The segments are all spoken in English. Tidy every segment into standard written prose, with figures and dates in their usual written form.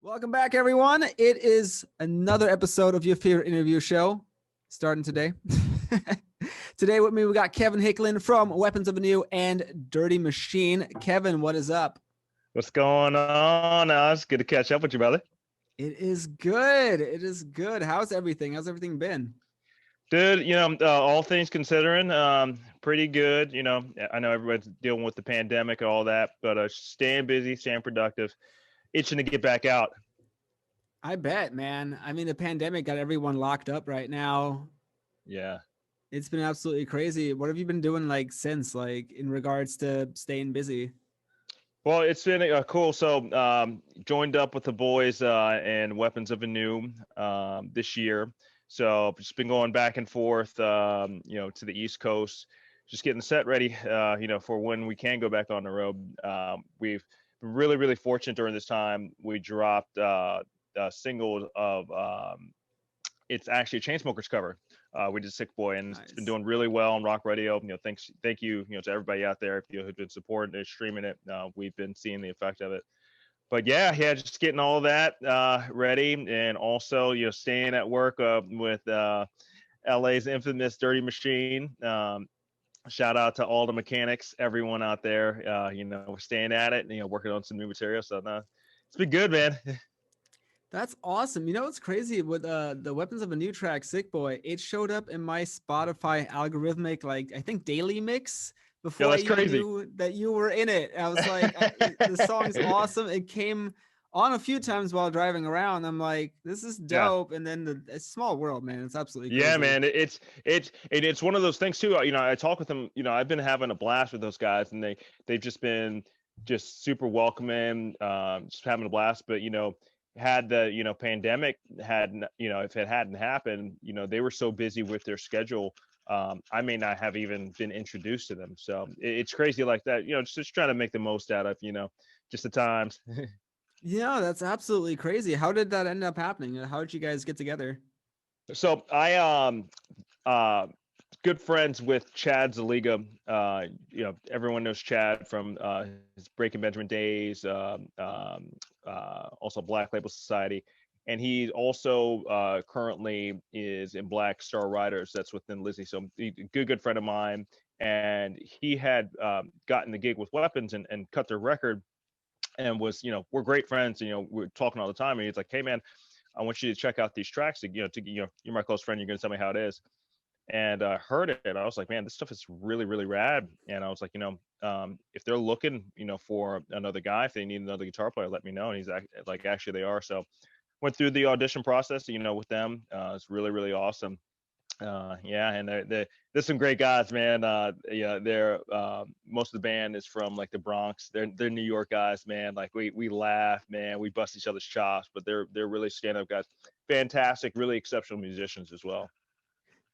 Welcome back, everyone. It is another episode of your favorite interview show starting today. Today with me, we got Kevin HICKLIN from Weapons of ANEW and Dirty Machine. Kevin, what is up? What's going on? It's good to catch up with you, brother. It is good. It is good. How's everything? How's everything been? Dude, all things considering, pretty good. I know everybody's dealing with the pandemic and all that, but staying busy, staying productive, itching to get back out. I bet, man. I mean, the pandemic got everyone locked up right now. Yeah. It's been absolutely crazy. What have you been doing since, in regards to staying busy? Well, it's been cool. So, joined up with the boys in Weapons of ANEW this year. So, just been going back and forth, to the East Coast, just getting set ready, for when we can go back on the road. We've been really, really fortunate during this time. We dropped a single of it's actually a Chainsmokers cover. We did Sick Boy, and Nice. It's been doing really well on rock radio. Thank you, to everybody out there who've been supporting it, streaming it. We've been seeing the effect of it. But yeah, just getting all that ready, and also staying at work with LA's infamous Dirty Machine. Shout out to all the mechanics, everyone out there. We're staying at it, working on some new material. So it's been good, man. That's awesome. You know what's crazy with the Weapons of ANEW track, Sick Boy? It showed up in my Spotify algorithmic, I think daily mix before I even knew that you were in it. I was like, the song's awesome. It came on a few times while driving around. I'm like, this is dope. Yeah. And then it's small world, man. It's absolutely crazy. Yeah, man. It's one of those things too. I talk with them. I've been having a blast with those guys, and they've just been just super welcoming, just having a blast. But had the pandemic if it hadn't happened, they were so busy with their schedule, I may not have even been introduced to them. So it's crazy like that. Just trying to make the most out of just the times. Yeah, that's absolutely crazy. How did that end up happening? How did you guys get together? So I good friends with Chad Zaliga. Everyone knows Chad from his Breaking Benjamin days, also Black Label Society. And he also currently is in Black Star Riders. That's within Lizzie. So a good friend of mine. And he had gotten the gig with Weapons and cut their record, and was, we're great friends. We're talking all the time. And he's like, hey, man, I want you to check out these tracks. You're my close friend. You're going to tell me how it is. And I heard it, and I was like, man, this stuff is really, really rad. And I was like, if they're looking, for another guy, if they need another guitar player, let me know. And he's like, actually, they are. So went through the audition process, with them. It's really, really awesome. And there's some great guys, man. They're most of the band is from the Bronx. They're New York guys, man. We laugh, man. We bust each other's chops, but they're really stand-up guys. Fantastic, really exceptional musicians as well.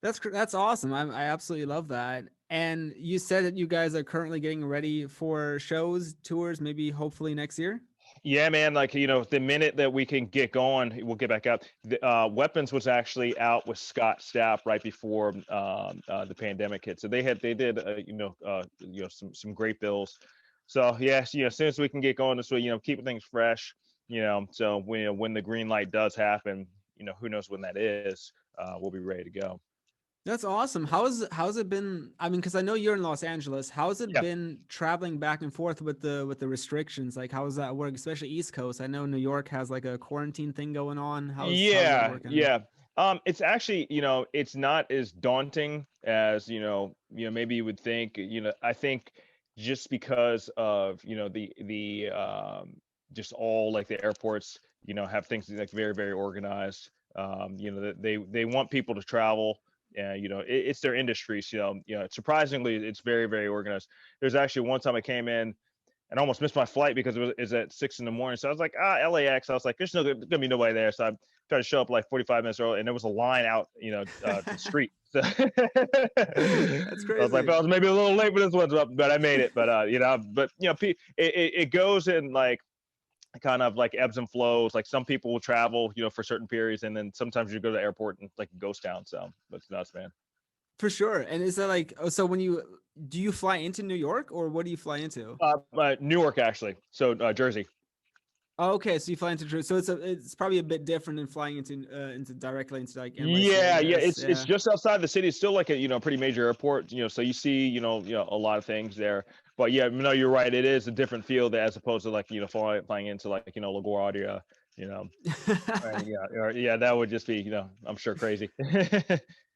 That's awesome. I absolutely love that. And you said that you guys are currently getting ready for shows, tours, maybe hopefully next year. Yeah, man. The minute that we can get going, we'll get back out. Weapons was actually out with Scott Stapp right before the pandemic hit. So they did some great bills. So yes, as soon as we can get going this way, keeping things fresh. So when the green light does happen, who knows when that is, we'll be ready to go. That's awesome. How's it been? I mean, because I know you're in Los Angeles. How's it been traveling back and forth with the restrictions? How does that work, especially East Coast? I know New York has a quarantine thing going on. How's that working? Yeah. It's actually, it's not as daunting as maybe you would think. I think just because of the just all the airports have things very, very organized. They want people to travel. It's their industry. So, surprisingly, it's very, very organized. There's actually one time I came in and almost missed my flight because it was at 6 a.m. So I was like, LAX. I was like, there's gonna be nobody there. So I tried to show up 45 minutes early, and there was a line out, the street. So That's crazy. I was like, I was maybe a little late for this one, but I made it. But it goes in kind of ebbs and flows. Some people will travel, for certain periods, and then sometimes you go to the airport and it's ghost town. So it's nuts, man. For sure. And is that so when do you fly into New York, or what do you fly into? Newark, actually. So Jersey. Oh, okay, so you fly into Drew. So it's probably a bit different than flying into directly into like NYC, I Yeah, guess. it's Yeah. just outside the city. It's still like a pretty major airport. So you see a lot of things there. But yeah, no, you're right. It is a different field as opposed to like flying into like LaGuardia. You know, yeah, or, yeah, that would just be I'm sure crazy.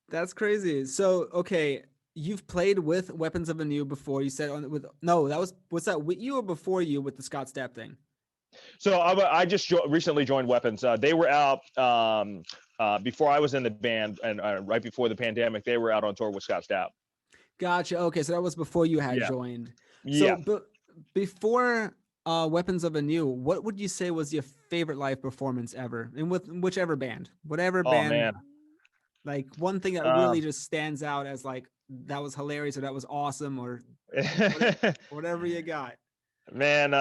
That's crazy. So, okay, you've played with Weapons of ANEW before. You said on with no, was that with you or before you with the Scott Stapp thing? So I just recently joined Weapons. They were out before I was in the band, and right before the pandemic, they were out on tour with Scott Stapp. Gotcha. Okay, so that was before you had Yeah, joined. So, yeah. but before Weapons of ANEW, what would you say was your favorite live performance ever, and with whichever band, whatever Oh band, man. like one thing that really Um, just stands out as like that was hilarious or that was awesome or whatever you got. man,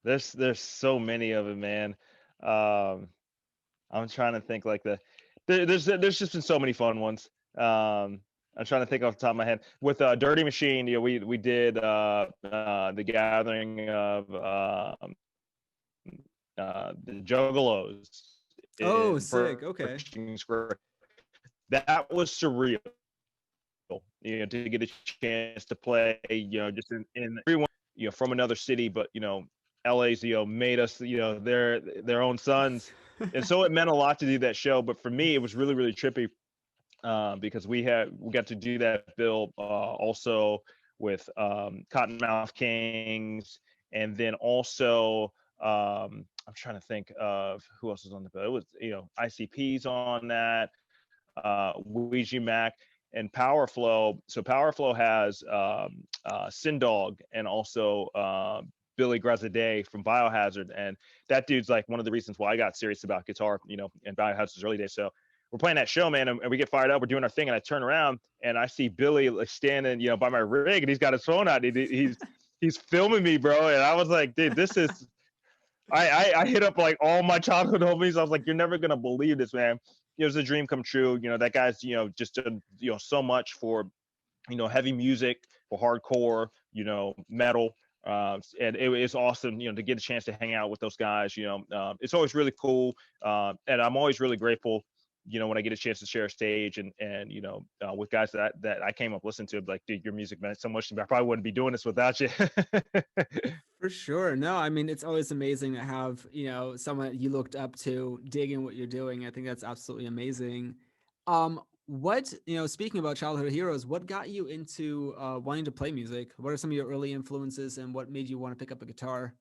there's so many of it, man. Um, I'm trying to think like there's just been so many fun ones. I'm trying to think off the top of my head. With Dirty Machine, we did the gathering of the Juggalos Oh, in sick. Okay. Pershing Square. That was surreal. To get a chance to play, just in everyone, from another city, but LA's, made us, their own sons. And so it meant a lot to do that show. But for me, it was really, really trippy because we got to do that bill also with Cottonmouth Kings, and then also I'm trying to think of who else was on the bill. It was ICP's on that, Ouija Mac, and Power Flow. So Power Flow has Sin Dog and also Billy Grazadeh from Biohazard, and that dude's like one of the reasons why I got serious about guitar, in Biohazard's early days. So we're playing that show, man, and we get fired up. We're doing our thing, and I turn around and I see Billy like standing, by my rig, and he's got his phone out. He's filming me, bro, and I was like, dude, this is. I hit up like all my childhood homies. I was like, you're never gonna believe this, man. It was a dream come true. That guy's just done so much for heavy music, for hardcore, metal. And it's awesome, to get a chance to hang out with those guys. It's always really cool, and I'm always really grateful. When I get a chance to share a stage and with guys that I came up listening to, like, dude, your music meant so much to me. I probably wouldn't be doing this without you. For sure. No, I mean, it's always amazing to have, someone you looked up to digging what you're doing. I think that's absolutely amazing. Speaking about childhood heroes, what got you into wanting to play music? What are some of your early influences and what made you want to pick up a guitar?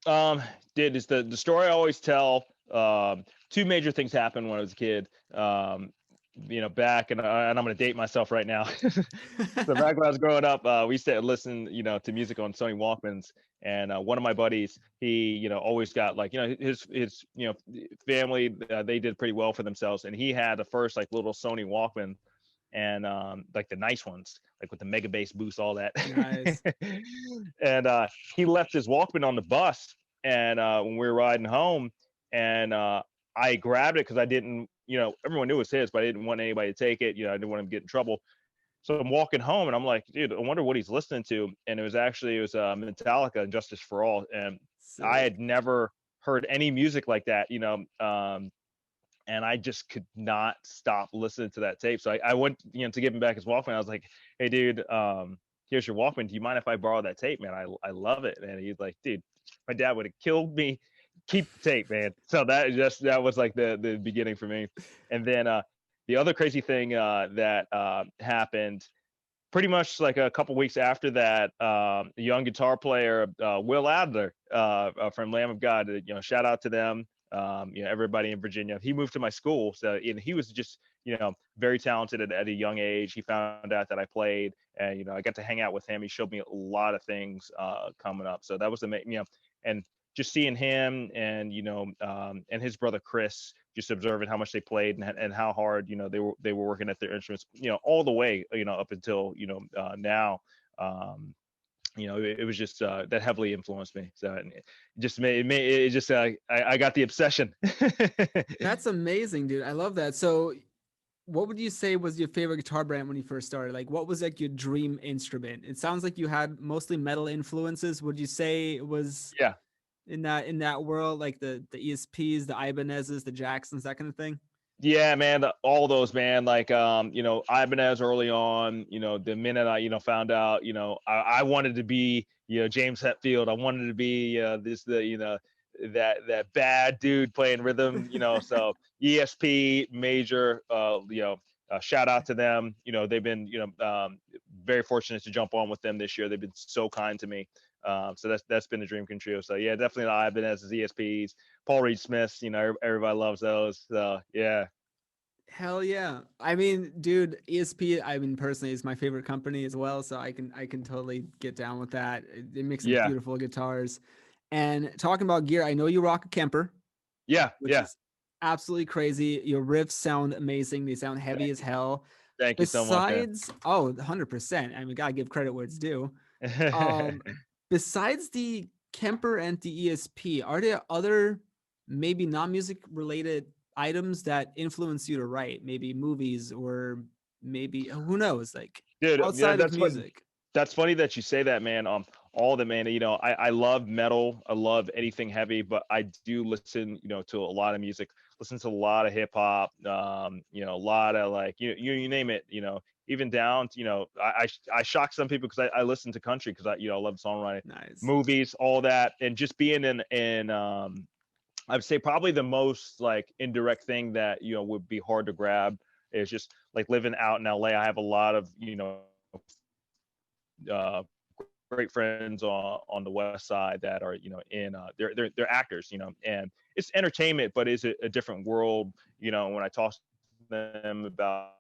Um, Did is the story I always tell. Two major things happened when I was a kid. Back and I'm going to date myself right now. So back when I was growing up, we used to listen, to music on Sony Walkmans. And one of my buddies, he, always got like, his family, they did pretty well for themselves, and he had the first like little Sony Walkman, and like the nice ones, like with the mega bass boost, all that. Nice. And he left his Walkman on the bus, and when we were riding home, and I grabbed it because I didn't, everyone knew it was his, but I didn't want anybody to take it. I didn't want him to get in trouble. So I'm walking home, and I'm like, dude, I wonder what he's listening to. And it was Metallica and Justice for All, and I Sick. had never heard any music like that, and I just could not stop listening to that tape. So I went, to give him back his Walkman. I was like, hey, dude, here's your Walkman. Do you mind if I borrow that tape, man? I love it. And he's like, dude, my dad would have killed me. Keep the tape, man. So that was like the beginning for me. And then the other crazy thing that happened pretty much like a couple weeks after that, a young guitar player, Will Adler, from Lamb of God, shout out to them. Everybody in Virginia. He moved to my school, so and he was just very talented at a young age. He found out that I played, and I got to hang out with him. He showed me a lot of things coming up. So that was amazing. And just seeing him and his brother Chris, just observing how much they played and how hard they were working at their instruments, all the way up until now. It was just that heavily influenced me. So it just I got the obsession. That's amazing, dude. I love that. So what would you say was your favorite guitar brand when you first started? Like, what was like your dream instrument? It sounds like you had mostly metal influences. Would you say it was? Yeah. in that world, like the ESPs, the Ibanez's, the Jacksons, that kind of thing? Yeah, man, all those, man. Like, Ibanez early on. The minute I, found out, I wanted to be, James Hetfield. I wanted to be that bad dude playing rhythm. So ESP major. Shout out to them. They've been, very fortunate to jump on with them this year. They've been so kind to me. So that's been a dream come true. So yeah, definitely the Ibanez's, ESPs, Paul Reed Smiths. Everybody loves those. So yeah. Hell yeah. I mean, dude, ESP, I mean, personally is my favorite company as well. So I can totally get down with that. It makes some Yeah. beautiful guitars. And talking about gear, I know you rock a Kemper, Yeah. which Yeah. is absolutely crazy. Your riffs sound amazing. They sound heavy as hell. Thank you so much. Besides, 100%. I mean, gotta give credit where it's due. Um, Besides the Kemper and the ESP, are there other maybe non-music related items that influence you to write? Maybe movies or maybe who knows, like Dude, yeah, outside of music. that's funny that you say that, man. All the man, I love metal. I love anything heavy, but I do listen, to a lot of music. Listen to a lot of hip hop. A lot of like you name it. Even down to I shock some people because I listen to country because I love songwriting, Nice. movies, all that, and just being in I would say probably the most like indirect thing that would be hard to grab is just like living out in LA. I have a lot of uh, great friends on the west side that are in they're actors, and it's entertainment, but it's a different world. When I talk to them about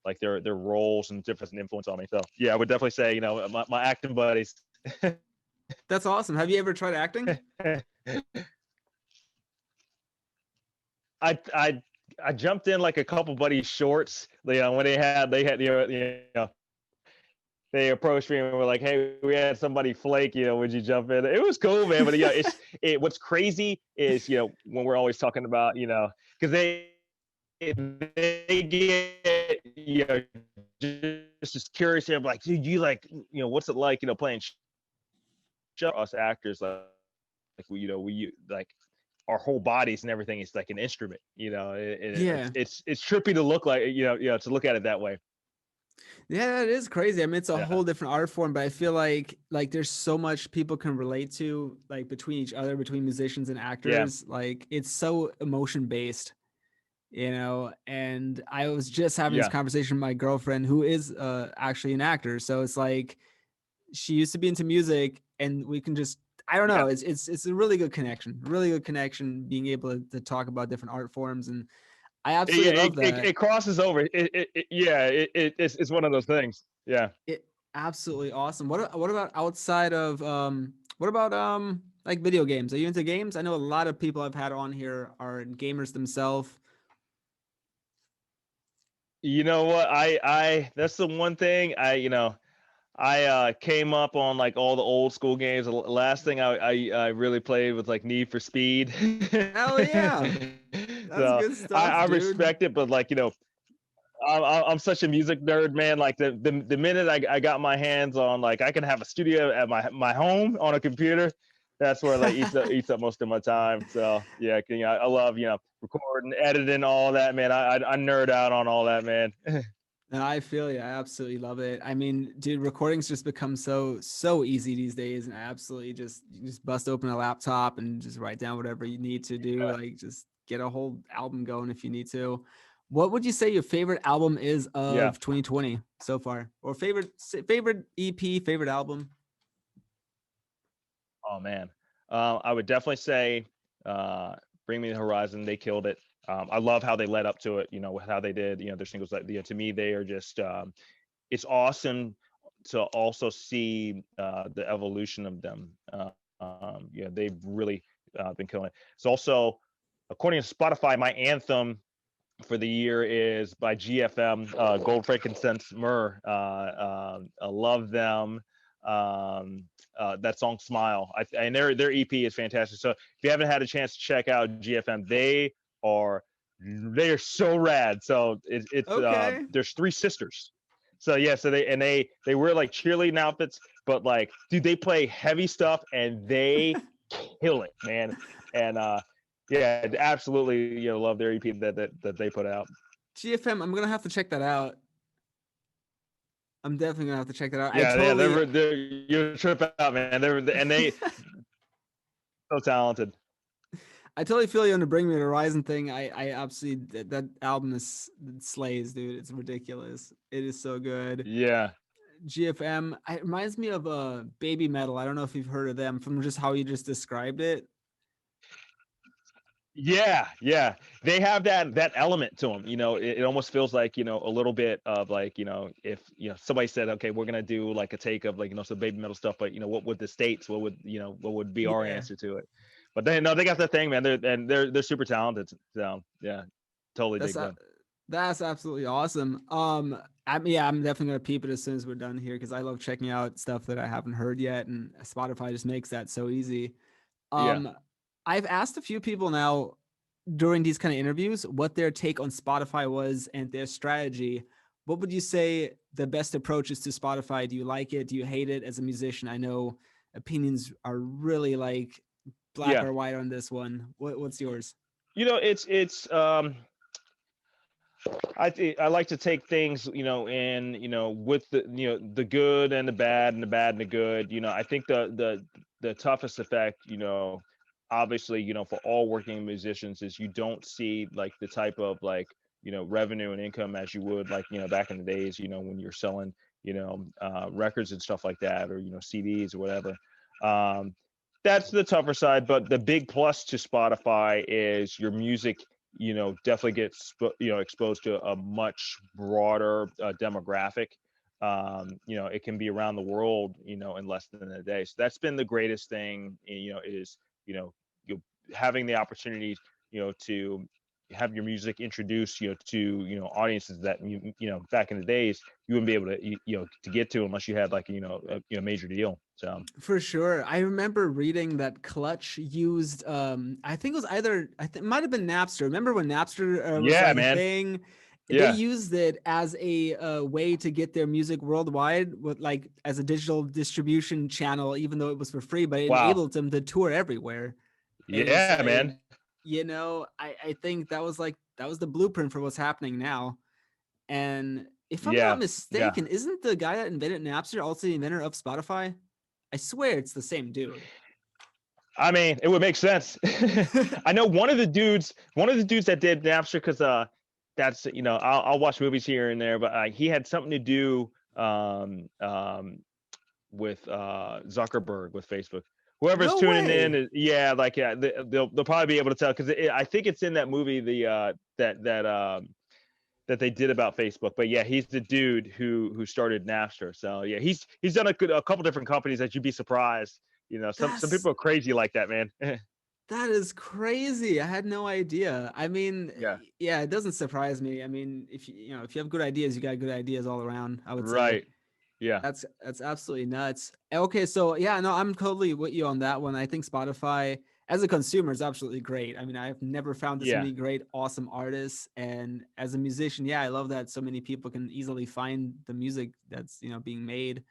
like their roles and different influence on me. So yeah, I would definitely say my acting buddies. That's awesome. Have you ever tried acting? I jumped in like a couple buddies shorts, when they had they approached me and were like, "Hey, we had somebody flake, would you jump in?" It was cool, man. But yeah, what's crazy is when we're always talking about because they get just as curious. I'm like, dude, you like what's it like playing show us actors like we like our whole bodies and everything is like an instrument, Yeah. it's trippy to look like, to look at it that way. Yeah, it is crazy. I mean, it's a Yeah. whole different art form, but I feel like there's so much people can relate to, like between each other, between musicians and Yeah. actors. Like it's so emotion based, And I was just having this Yeah. conversation with my girlfriend, who is actually an actor. So it's like she used to be into music, and we can just I don't Yeah. know. It's a really good connection, being able to talk about different art forms, and I Yeah. absolutely love that. It crosses over. Yeah. It's one of those things. Yeah. It absolutely awesome. What about outside of what about like video games? Are you into games? I know a lot of people I've had on here are gamers themselves. You know what? I that's the one thing I came up on like all the old school games. The last thing I really played was like Need for Speed. Hell yeah. That's So good stuff, I dude. respect it, but like I'm such a music nerd, man. Like the minute I got my hands on like I can have a studio at my home on a computer, that's where like eats up most of my time. So yeah, I love recording, editing, all that, man. I nerd out on all that, man. No, I feel you. I absolutely love it. I mean, dude, recordings just become so easy these days, and I absolutely you just bust open a laptop and just write down whatever you need to do. Like just get a whole album going if you need to. What would you say your favorite album is Yeah. of 2020 so far, or favorite EP, favorite album? Oh man, I would definitely say "Bring Me the Horizon." They killed it. I love how they led up to it. With how they did. Their singles. That to me, they are just. It's awesome to also see the evolution of them. They've really been killing it. It's also, according to Spotify, my anthem for the year is by GFM, Gold, Frankincense, Myrrh. I love them. That song "Smile," and their EP is fantastic. So if you haven't had a chance to check out GFM, they are so rad. So it's Okay. there's three sisters. So yeah, so they wear like cheerleading outfits, but like, dude, they play heavy stuff and they kill it, man. And yeah, absolutely, love their EP that they put out. GFM, I'm gonna have to check that out. I'm definitely gonna have to check that out. Yeah, they're you trip out, man. They so talented. I totally feel you on the Bring Me to Horizon thing. I absolutely that album is slays, dude. It's ridiculous. It is so good. Yeah. GFM. It reminds me of Baby Metal. I don't know if you've heard of them from just how you just described it. Yeah, yeah. They have that element to them. It almost feels like, a little bit of like, if, somebody said, okay, we're going to do like a take of like, some Baby Metal stuff, but what would the States, what would be our answer to it? But they got their thing, man. They're super talented. So yeah, totally dig them. That's absolutely awesome. I'm definitely gonna peep it as soon as we're done here because I love checking out stuff that I haven't heard yet, and Spotify just makes that so easy. Yeah. I've asked a few people now during these kind of interviews what their take on Spotify was and their strategy. What would you say the best approach is to Spotify? Do you like it? Do you hate it? As a musician, I know opinions are really like black or white on this one. What's yours? It's I like to take things, with the good and the bad and the bad and the good. I think the toughest effect, obviously, for all working musicians is you don't see like the type of like, revenue and income as you would like, back in the days, when you're selling, records and stuff like that, or, CDs or whatever. That's the tougher side, but the big plus to Spotify is your music, definitely gets, exposed to a much broader demographic. It can be around the world, in less than a day. So that's been the greatest thing, is, you having the opportunity, to have your music introduced, to, audiences that, back in the days, you wouldn't be able to, to get to unless you had like, a major deal. So for sure. I remember reading that Clutch used, I think it was it might have been Napster. Remember when Napster was like a thing? They used it as a way to get their music worldwide with like as a digital distribution channel, even though it was for free, but it enabled them to tour everywhere. Yeah, like, man. I think that was the blueprint for what's happening now. And if I'm not mistaken, isn't the guy that invented Napster also the inventor of Spotify? I swear it's the same dude. I mean, it would make sense. I know one of the dudes that did Napster, because that's, I'll watch movies here and there, but he had something to do with Zuckerberg with Facebook. Whoever's tuning in, they'll probably be able to tell, because I think it's in that movie, the that they did about Facebook. But yeah, he's the dude who started Napster. So yeah, he's done a couple different companies that you'd be surprised. Some people are crazy like that, man. That is crazy. I had no idea. I mean, yeah, it doesn't surprise me. I mean, if you have good ideas, you got good ideas all around, I would say. Right. Yeah. That's absolutely nuts. Okay, so yeah, no, I'm totally with you on that one. I think Spotify as a consumer is absolutely great. I mean, I've never found this many great, awesome artists. And as a musician, I love that so many people can easily find the music that's, being made.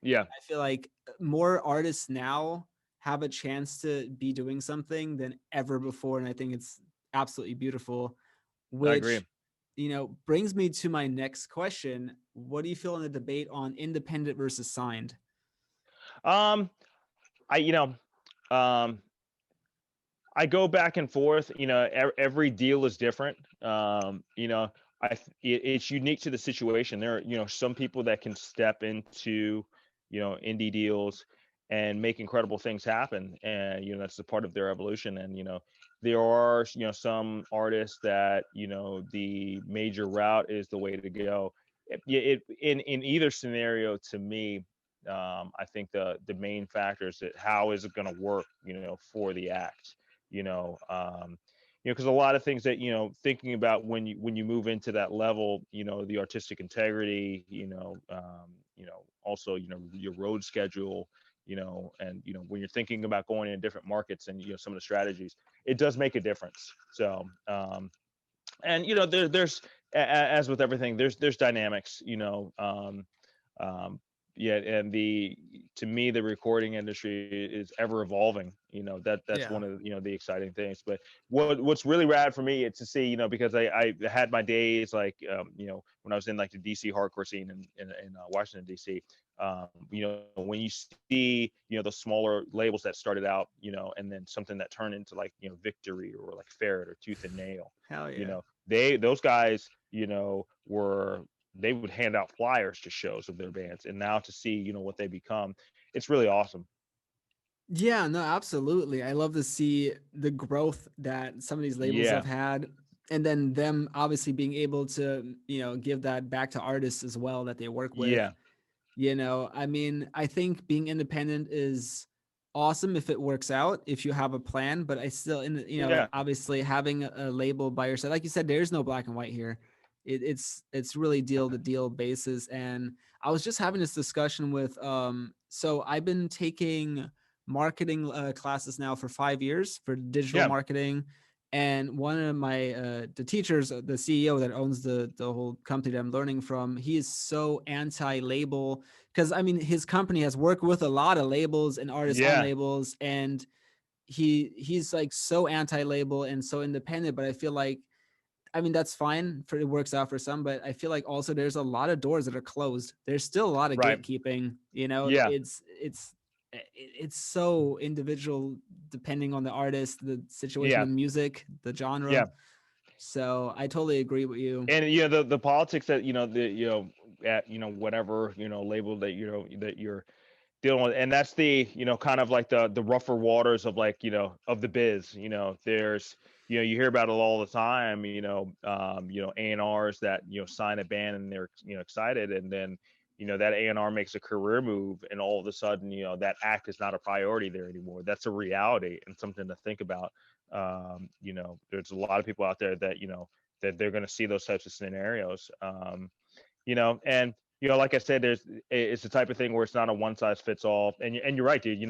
Yeah. I feel like more artists now have a chance to be doing something than ever before. And I think it's absolutely beautiful, which, I agree. Brings me to my next question. What do you feel in the debate on independent versus signed? I go back and forth. Every deal is different. It's unique to the situation. There are, some people that can step into, indie deals and make incredible things happen, and that's a part of their evolution. And there are, some artists that the major route is the way to go. In either scenario, to me, I think the main factor is that how is it going to work, for the act. Because a lot of things that thinking about when you move into that level, the artistic integrity, also your road schedule, and when you're thinking about going in different markets and some of the strategies, it does make a difference. So and there's as with everything, there's dynamics, yeah, and to me, the recording industry is ever evolving. That's Yeah. one of the exciting things. But what's really rad for me is to see, because I had my days like, when I was in like the DC hardcore scene in Washington DC. When you see, the smaller labels that started out, and then something that turned into like, Victory or like Ferret or Tooth and Nail, Hell yeah. those guys, were they would hand out flyers to shows of their bands, and now to see what they become, it's really awesome. Yeah, no, absolutely. I love to see the growth that some of these labels have Yeah, had, and then them obviously being able to, give that back to artists as well that they work with. yeah, I mean, I think being independent is awesome if it works out, if you have a plan, but I still, yeah, obviously having a label by your side, like you said, there's no black and white here. It's really deal to deal basis. And I was just having this discussion with, so I've been taking marketing classes now for 5 years for digital yeah, marketing. And one of my the teachers, the CEO that owns the whole company that I'm learning from, he is so anti-label, because I mean his company has worked with a lot of labels and artists on yeah, labels, and he's like so anti-label and so independent. But I feel like, I mean, that's fine for, it works out for some, but I feel like also there's a lot of doors that are closed. There's still a lot of right, gatekeeping. yeah, It's so individual depending on the artist, the situation, yeah, the music, the genre. yeah. So I totally agree with you. And the politics that at whatever label that that you're dealing with, and that's the kind of like the rougher waters of like of the biz. There's you hear about it all the time. A&Rs that sign a band and they're excited, and then that A&R makes a career move, and all of a sudden that act is not a priority there anymore. That's a reality and something to think about. There's a lot of people out there that that they're going to see those types of scenarios. And like I said, it's the type of thing where it's not a one size fits all. And you're right, dude.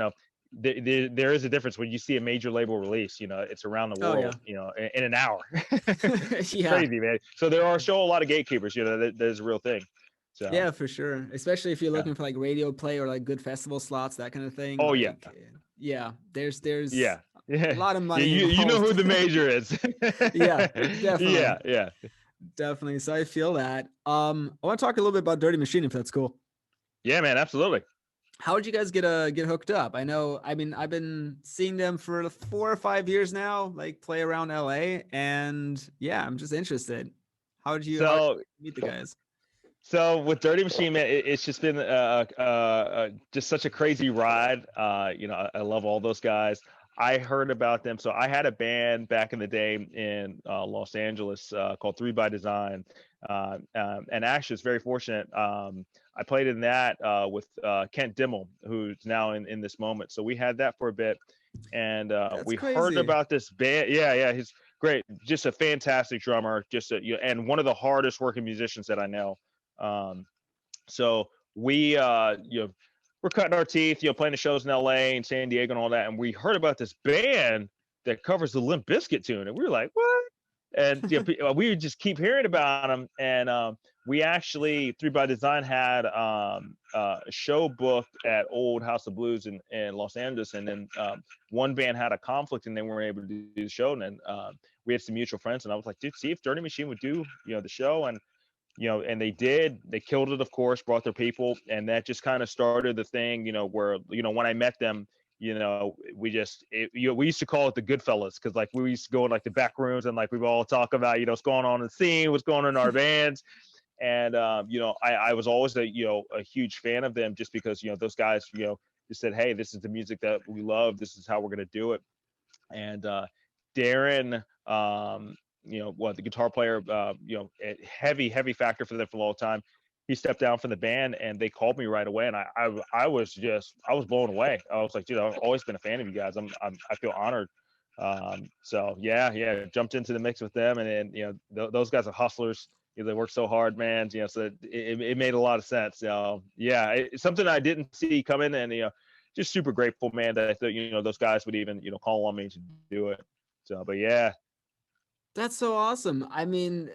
There is a difference when you see a major label release. It's around the Oh world. yeah. In an hour. It's Yeah. crazy, man. So there are still a lot of gatekeepers. There's a real thing. So Yeah, for sure. Especially if you're yeah. looking for like radio play or like good festival slots, that kind of thing. Oh yeah, Like, yeah, there's yeah, a yeah. lot of Yeah, money you know who involved. the major is. Yeah, definitely. Yeah, yeah. Definitely. So I feel that. I want to talk a little bit about Dirty Machine, if that's cool. Yeah, man, absolutely. How did you guys get hooked up? I know, I mean, I've been seeing them for 4 or 5 years now, like play around LA, and yeah, I'm just interested. How did So you meet the guys? So with Dirty Machine, man, it's just been just such a crazy ride. I love all those guys. I heard about them. So I had a band back in the day in Los Angeles called 3 by Design, and actually, it's very fortunate. I played in that with Kent Dimmel, who's now in this moment. So we had that for a bit, and That's we heard crazy. about this band. Yeah, yeah, he's great, just a fantastic drummer, and one of the hardest working musicians that I know. Um, so we, we're cutting our teeth, playing the shows in LA and San Diego and all that. And we heard about this band that covers the Limp Bizkit tune. And we were like, what? And we would just keep hearing about them. And we actually, 3 by Design had a show booked at Old House of Blues in Los Angeles. And then one band had a conflict and they weren't able to do the show. And then we had some mutual friends. And I was like, dude, see if Dirty Machine would do, the show. And and they did. They killed it, of course, brought their people, and that just kind of started the thing, where when I met them, we used to call it the Goodfellas, because like we used to go in like the back rooms and like we would all talk about what's going on in the scene, what's going on in our bands, and I was always a huge fan of them, just because those guys just said, hey, this is the music that we love, this is how we're gonna do it, and Darren, the guitar player, a heavy factor for them for a long time. He stepped down from the band, and they called me right away, and I was blown away. I was like, dude, I've always been a fan of you guys. I feel honored. So yeah, jumped into the mix with them, and then those guys are hustlers. They work so hard, man. So it made a lot of sense. Yeah, it's something I didn't see coming, and just super grateful, man, that I thought those guys would even call on me to do it. So, but yeah. That's so awesome. I mean,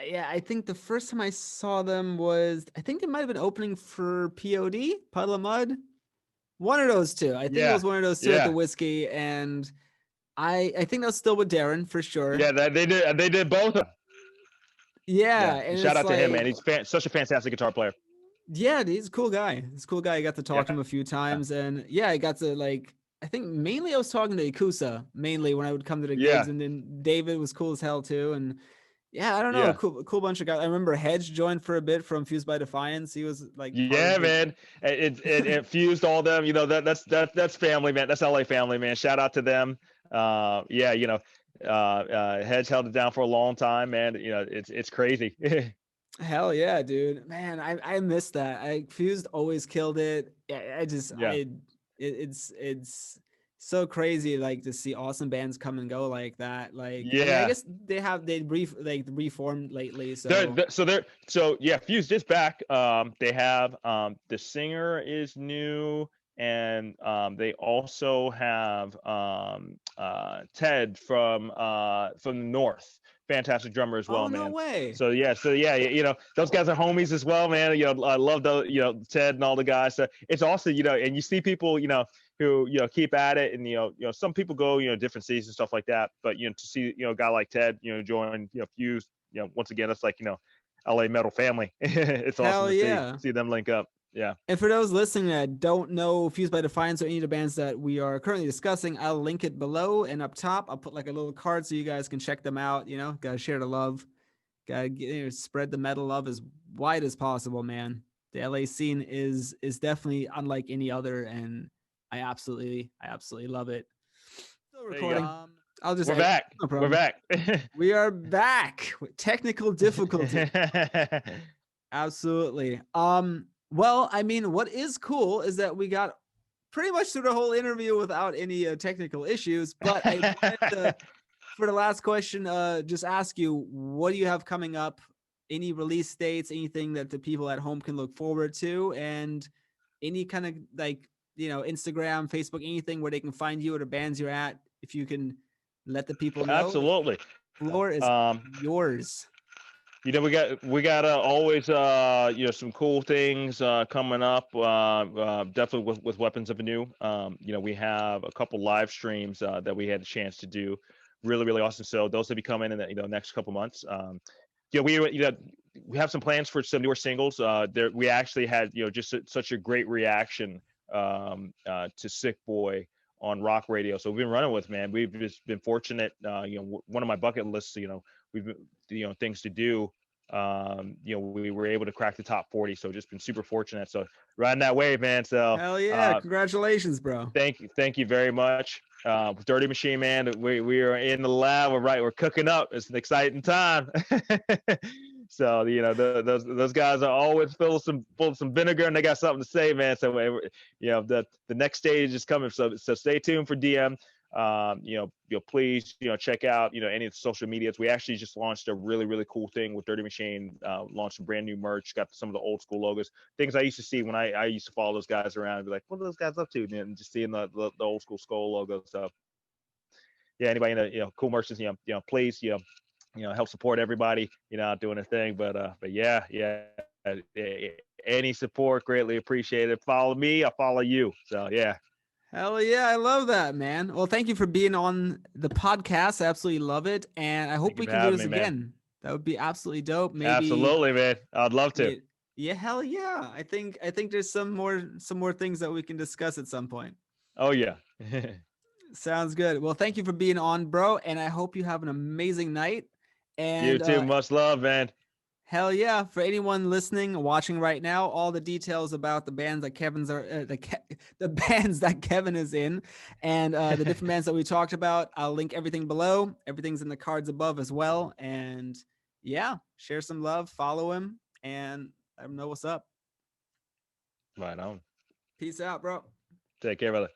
Yeah, I think the first time I saw them was, I think it might have been opening for POD, Puddle of Mud. One of those two. I think it Yeah, was one of those two at the yeah, Whiskey, and I think that was still with Darren for sure. yeah. They did both. Yeah, Yeah, and shout it's out to him, like, man. He's such a fantastic guitar player. yeah, he's a cool guy. He's a cool guy. I got to talk to Yeah, him a few times, and yeah, I got to like. I think mainly I was talking to Ikusa mainly when I would come to the gigs, yeah, and then David was cool as hell too, and yeah, I don't know, yeah. cool bunch of guys. I remember Hedge joined for a bit from Fused by Defiance. He was like part Yeah, of the. man. It fused all them. You know that's family, man. That's LA family, man. Shout out to them. Yeah, Hedge held it down for a long time, man. You know, it's crazy. Hell yeah, dude. Man, I miss that. I Fused always killed it. Yeah, Yeah, it's so crazy like to see awesome bands come and go like that. Like, I mean, I yeah. guess they reformed lately, so So yeah, Fused is back. They have the singer is new, and they also have Ted from the North, fantastic drummer as well, oh no man. way. So yeah, those guys are homies as well, man. I love the Ted and all the guys. So it's also and you see people who keep at it, and some people go different seasons and stuff like that. But to see a guy like Ted join Fused, once again, it's like LA metal family. It's awesome Hell to see yeah. them link up. Yeah. And for those listening that don't know Fused by Defiance or any of the bands that we are currently discussing, I'll link it below and up top. I'll put like a little card so you guys can check them out. Gotta share the love. Gotta spread the metal love as wide as possible, man. The LA scene is definitely unlike any other, and I absolutely love it. Still There you go. recording. I'll just We're edit. back. No We're problem. back. We are back with technical difficulty. Absolutely. Well, I mean, what is cool is that we got pretty much through the whole interview without any technical issues. But I wanted to, for the last question, just ask you, what do you have coming up? Any release dates? Anything that the people at home can look forward to? And any kind of like Instagram, Facebook, anything where they can find you or the bands you're at? If you can let the people know, the Absolutely. floor is yours. We got always some cool things coming up. Definitely with Weapons of ANEW. We have a couple live streams that we had a chance to do. Really, really awesome. So those will be coming in the next couple months. We have some plans for some newer singles. We actually had just such a great reaction to Sick Boy on rock radio. So we've been running with, man. We've just been fortunate. One of my bucket lists. We've things to do. We were able to crack the top 40. So just been super fortunate. So riding that wave, man. So Hell yeah! Congratulations, bro. thank you very much. Dirty Machine, man. We are in the lab. We're cooking up. It's an exciting time. So those guys are always full of some vinegar, and they got something to say, man. So the next stage is coming. So stay tuned for DM. Please check out any of the social medias. We actually just launched a really, really cool thing with Dirty Machine. Launched some brand new merch. Got some of the old school logos, things I used to see when I used to follow those guys around and be like, what are those guys up to? And just seeing the old school skull logo. So yeah, anybody in the cool merchants, please help support everybody out doing their thing. But yeah, any support greatly appreciated. Follow me, I'll follow you. So yeah. Hell yeah, I love that, man. Well, thank you for being on the podcast. I absolutely love it, and I hope Thank you we for can do having this me, man. again. That would be absolutely dope. Absolutely, man. I'd love to. Yeah, hell yeah. I think there's some more things that we can discuss at some point. Oh yeah. Sounds good. Well, thank you for being on, bro, and I hope you have an amazing night. You And too. Much love, man. hell yeah! For anyone listening, watching right now, all the details about the bands that the bands that Kevin is in, and the different bands that we talked about, I'll link everything below. Everything's in the cards above as well. And yeah, share some love, follow him, and let him know what's up. Right on. Peace out, bro. Take care, brother.